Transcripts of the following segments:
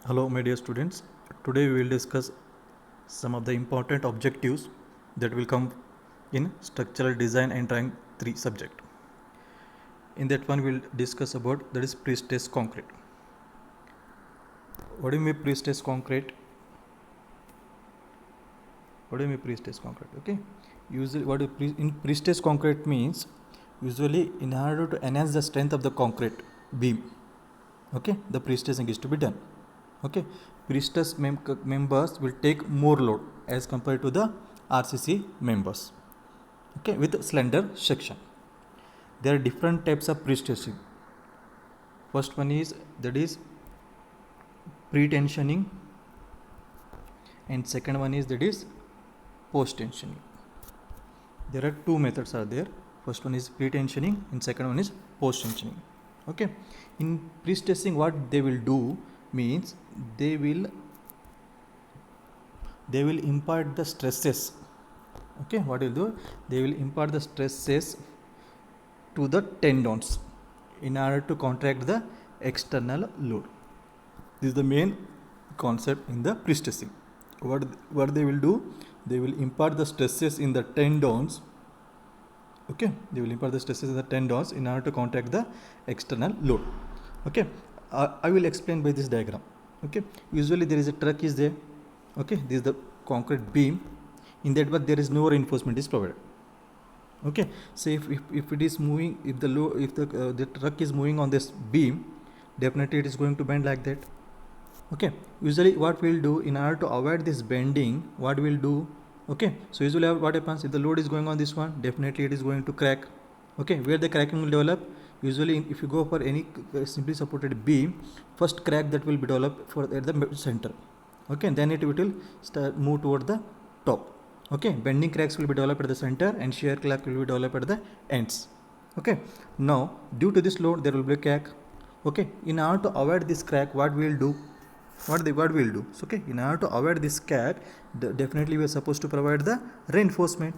Hello, my dear students. Today we will discuss some of the important objectives that will come in structural design and drawing 3 subject. In that one, we will discuss about that is pre-stress concrete. What do you mean pre-stress concrete? What do you mean pre-stress concrete? Okay. Usually, in pre-stress concrete means usually in order to enhance the strength of the concrete beam. Okay, the pre-stressing is to be done. Okay, pre-stress members will take more load as compared to the RCC members. Okay, with slender section. There are different types of pre-stressing. First one is that is pre-tensioning, and second one is that is post-tensioning. There are two methods are there. First one is pre-tensioning and second one is post-tensioning. Okay, in pre-stressing what they will do means they will impart the stresses. Okay, what will do, they will impart the stresses to the tendons in order to contract the external load. This is the main concept in the pre-stressing. What they will do, they will impart the stresses in the tendons. Okay, they will impart the stresses in the tendons in order to contract the external load. Okay, I will explain by this diagram. Okay, usually there is a truck is there. Okay, this is the concrete beam. In that one there is no reinforcement is provided. Okay, so if it is moving, if the truck is moving on this beam, definitely it is going to bend like that. Okay, usually what we'll do in order to avoid this bending, what we'll do, okay, so usually what happens, if the load is going on this one, definitely it is going to crack. Okay, where the cracking will develop, usually if you go for any simply supported beam, first crack that will be developed for at the center. Okay, then it will start move toward the top. Okay, bending cracks will be developed at the center and shear crack will be developed at the ends. Okay, now due to this load there will be a crack. Okay, in order to avoid this crack, what we will do, what we'll do, so okay, in order to avoid this crack, definitely we are supposed to provide the reinforcement.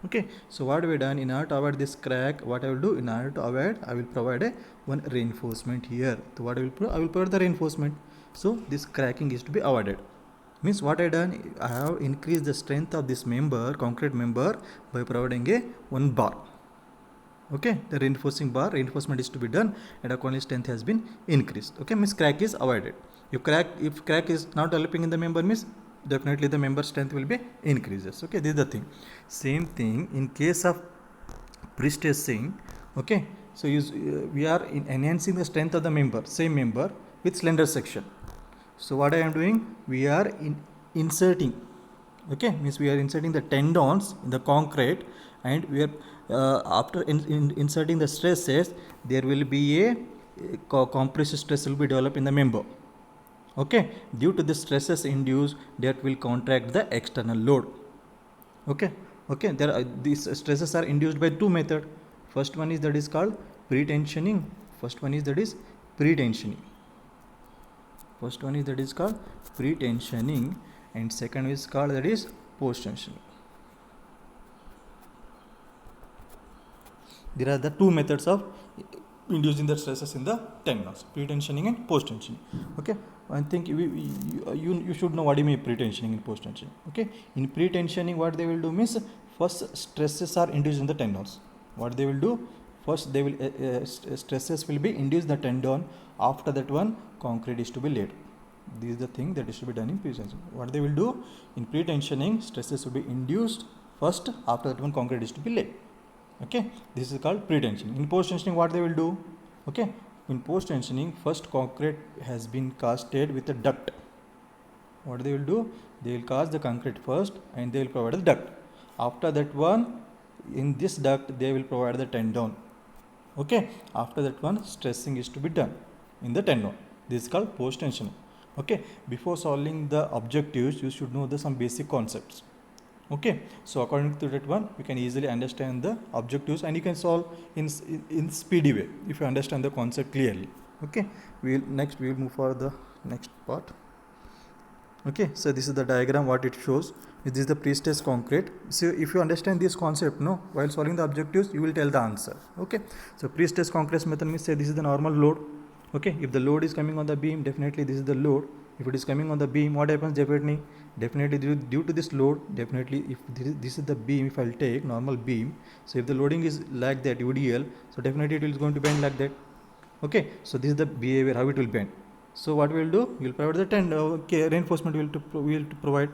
Okay, so what we done, in order to avoid this crack, what I will do, in order to avoid, I will provide one reinforcement here. So what I will provide the reinforcement, so this cracking is to be avoided. Means what I done, I have increased the strength of this member, concrete member, by providing a one bar. Okay, the reinforcement is to be done and accordingly strength has been increased. Okay, means crack is avoided. If crack is not developing in the member, means definitely the member strength will be increases. Okay, this is the thing. Same thing in case of pre-stressing. Okay, so we are enhancing the strength of the member, same member with slender section. So what I am doing, we are inserting. Okay, means we are inserting the tendons in the concrete, and we are after inserting the stresses, there will be a compressive stress will be developed in the member. Okay, due to the stresses induced, that will contract the external load. Okay, there are, these stresses are induced by two methods. First one is that is called pre-tensioning. First one is that is pre-tensioning. And second is called that is post-tensioning. There are the two methods of inducing the stresses in the tendons, pre-tensioning and post-tensioning. Okay, I think you should know what do you mean pre-tensioning and post-tensioning. Okay, in pre-tensioning what they will do means, first stresses are induced in the tendons. What they will do, first they will stresses will be induced the tendon. After that one, concrete is to be laid. This is the thing that is to be done in pre-tensioning. What they will do in pre-tensioning, stresses will be induced first. After that one, concrete is to be laid. Okay, this is called pre-tensioning. In post-tensioning, what they will do? Okay, in post-tensioning, first concrete has been casted with a duct. What they will do? They will cast the concrete first and they will provide the duct. After that one, in this duct, they will provide the tendon. Okay, after that one, stressing is to be done in the tendon. This is called post-tensioning. Okay, before solving the objectives, you should know some basic concepts. Okay, so according to that one, we can easily understand the objectives and you can solve in speedy way if you understand the concept clearly. Okay, we'll move for the next part. Okay, so this is the diagram what it shows. This is the pre-stress concrete. So if you understand this concept, no, while solving the objectives, you will tell the answer. Okay, so pre-stress concrete method means, say this is the normal load. Okay, if the load is coming on the beam, definitely this is the load. If it is coming on the beam, what happens? Definitely due to this load, definitely if this is the beam, if I'll take normal beam, so if the loading is like that UDL, so definitely it is going to bend like that. Okay, so this is the behavior, how it will bend. So what we will do, we will provide the reinforcement we will to provide.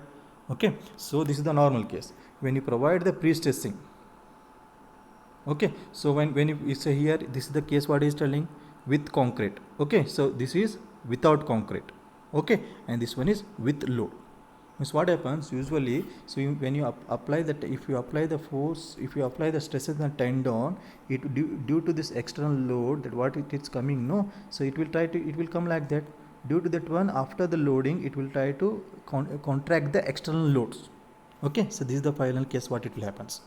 Okay, so this is the normal case. When you provide the pre-stressing, okay, so when you say here, this is the case what is telling with concrete. Okay, so this is without concrete. Okay, and this one is with load. Means what happens usually, so when you apply that, if you apply the force, if you apply the stresses on tendon, it due to this external load, that what it is coming, no, so it will come like that. Due to that one, after the loading, it will try to contract the external loads. Okay, so this is the final case what it will happens.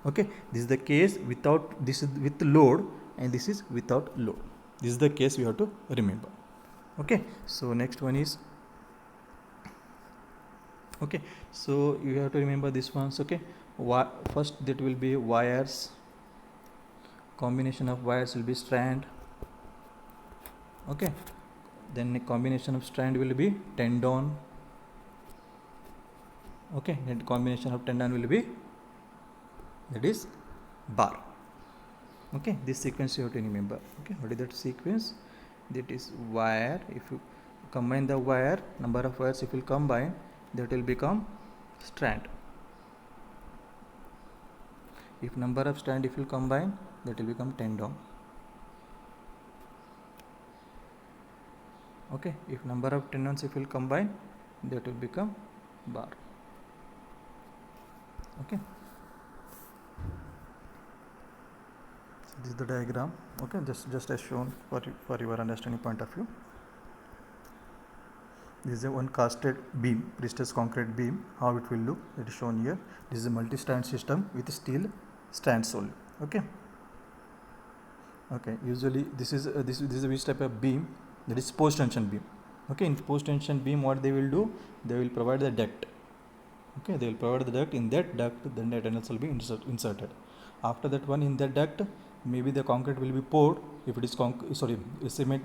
Okay, this is the case without, this is with load, and this is without load. This is the case we have to remember. Okay, so next one is, okay, so you have to remember this ones. Okay, first that will be wires, combination of wires will be strand. Okay, then a combination of strand will be tendon. Okay, then combination of tendon will be, that is bar. Okay, this sequence you have to remember. Okay, what is that sequence? That is wire. If you combine the wire, number of wires if you combine, that will become strand. If number of strand if you combine, that will become tendon. Okay, if number of tendons if you combine, that will become bar. Okay, so this is the diagram. Okay, just as shown for your understanding point of view. This is a one casted beam, pre-stressed concrete beam. How it will look, it is shown here. This is a multi-strand system with steel strands only. Okay, okay, usually this is which type of beam? That is post tension beam. Okay, in post tension beam, what they will do, they will provide the duct. Okay, they will provide the duct. In that duct, then the tunnels will be inserted. After that one, in that duct, maybe the concrete will be poured. If it is cement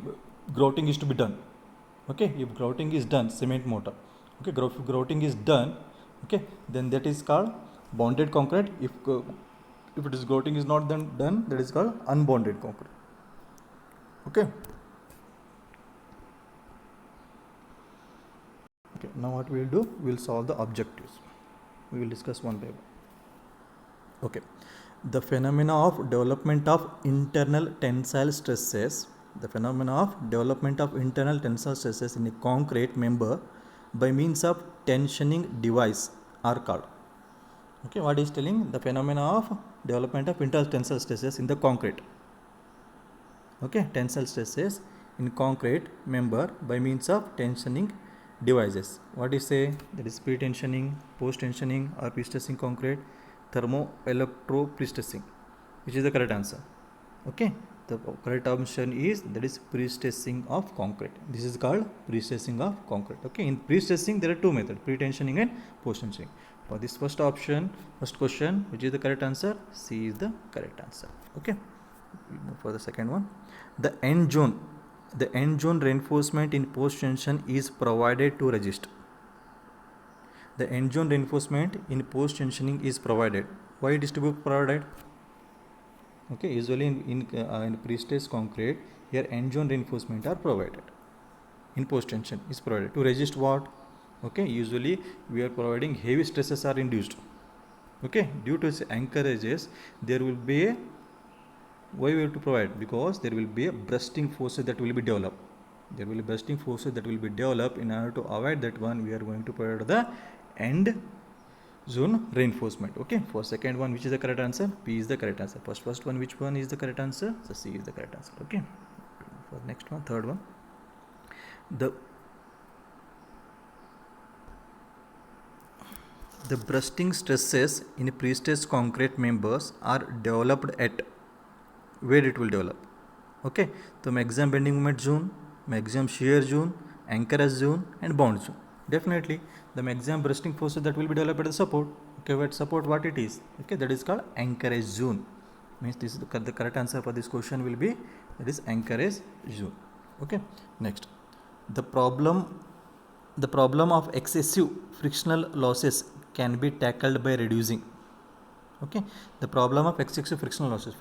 grouting is to be done. Okay, if grouting is done, cement mortar. Okay, grouting is done. Okay, then that is called bonded concrete. If it is grouting is not done, that is called unbonded concrete. Okay. Okay, now what we will do, we will solve the objectives. We will discuss one by one. Okay, the phenomena of development of internal tensile stresses, the phenomena of development of internal tensile stresses in a concrete member by means of tensioning device are called. Okay, what is telling? The phenomena of development of internal tensile stresses in the concrete. Okay, tensile stresses in concrete member by means of tensioning devices. What is say? That is pre-tensioning, post-tensioning, or pre-stressing concrete, thermo-electro pre-stressing. Which is the correct answer? Okay, the correct option is, that is pre-stressing of concrete. This is called pre-stressing of concrete. Okay, in pre-stressing there are two methods, pre-tensioning and post-tensioning. For this first option, first question, which is the correct answer? C is the correct answer. Okay, we move for the second one. The end zone reinforcement in post tension is provided to resist. The end zone reinforcement in post tensioning is provided. Why it is to be provided? Okay, usually in pre-stressed concrete, here end zone reinforcement are provided. In post tension is provided to resist what? Okay, usually we are providing heavy stresses are induced. Okay, due to anchorages, there will be a, why we have to provide? Because there will be a bursting forces that will be developed. There will be bursting forces that will be developed. In order to avoid that one, we are going to provide the end zone reinforcement. Okay, for second one, which is the correct answer? P is the correct answer. First one, which one is the correct answer? So C is the correct answer. Okay, for next one, third one, the bursting stresses in pre-stressed concrete members are developed at where it will develop. Okay, so maximum bending moment zone, maximum shear zone, anchorage zone, and bond zone. Definitely the maximum bursting forces that will be developed at the support. Okay, what support, what it is? Okay, that is called anchorage zone. Means this is the correct answer for this question will be, that is anchorage zone. Okay, next, the problem of excessive frictional losses can be tackled by reducing. Okay, the problem of excessive frictional losses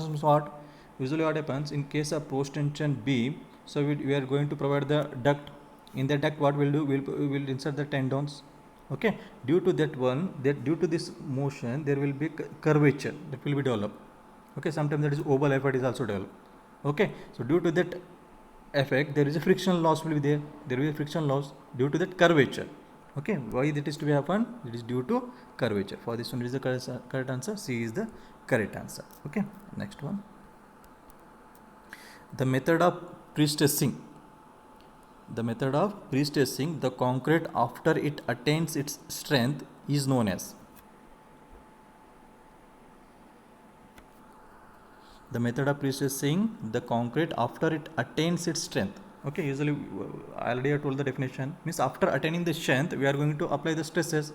means what? Usually what happens in case of post tension B, so we are going to provide the duct. In the duct what we'll do, we'll insert the tendons. Okay, due to that one, that due to this motion there will be curvature that will be developed. Okay, sometimes that is oval effect is also developed. Okay, so due to that effect there is a frictional loss will be there. There will be a friction loss due to that curvature. Okay, why that is to be happen? It is due to curvature. For this one, it is the correct answer. C is the correct answer. Okay, next one. The method of pre-stressing. The method of pre-stressing the concrete after it attains its strength is known as. The method of pre-stressing the concrete after it attains its strength. Okay, usually I already told the definition. Means after attaining the strength, we are going to apply the stresses.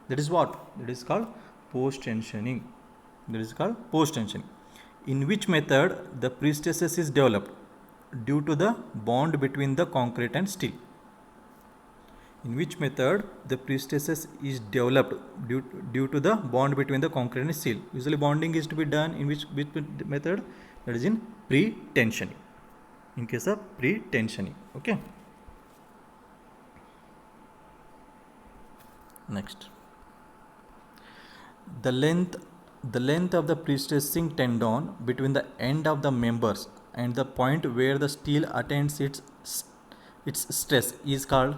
That is what? That is called post-tensioning. That is called post-tensioning. In which method the pre-stresses is developed? Due to the bond between the concrete and steel. In which method the pre-stresses is developed due to the bond between the concrete and steel. Usually bonding is to be done in which method? That is in pre-tensioning. In case of pre-tensioning. Okay. Next, the length of the pre-stressing tendon between the end of the members and the point where the steel attains its stress is called.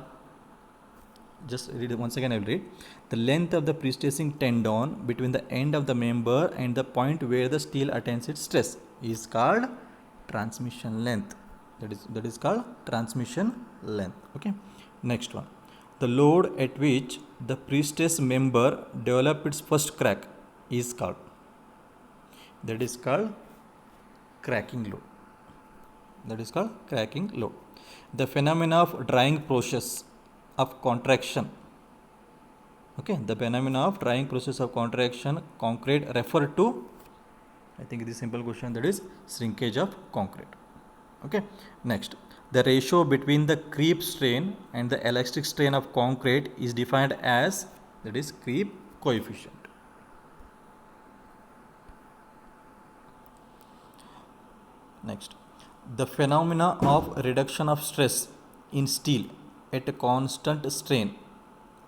Just read it once again. I will read. The length of the pre-stressing tendon between the end of the member and the point where the steel attains its stress is called transmission length. That is called transmission length. Okay. Next one. The load at which the pre-stress member develop its first crack is called. That is called cracking load. That is called cracking load. The phenomena of drying process of contraction. Okay, the phenomena of drying process of contraction concrete refer to, I think this simple question, that is shrinkage of concrete. Okay, next, the ratio between the creep strain and the elastic strain of concrete is defined as, that is creep coefficient. Next, the phenomena of reduction of stress in steel at a constant strain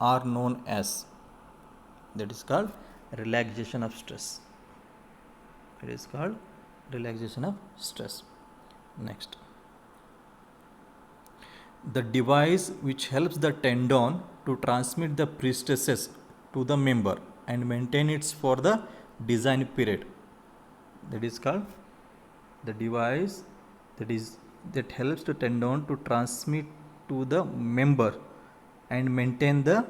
are known as, that is called relaxation of stress. It is called relaxation of stress. Next, the device which helps the tendon to transmit the pre-stresses to the member and maintain it for the design period, that is called the device that helps the tendon to transmit to the member and maintain the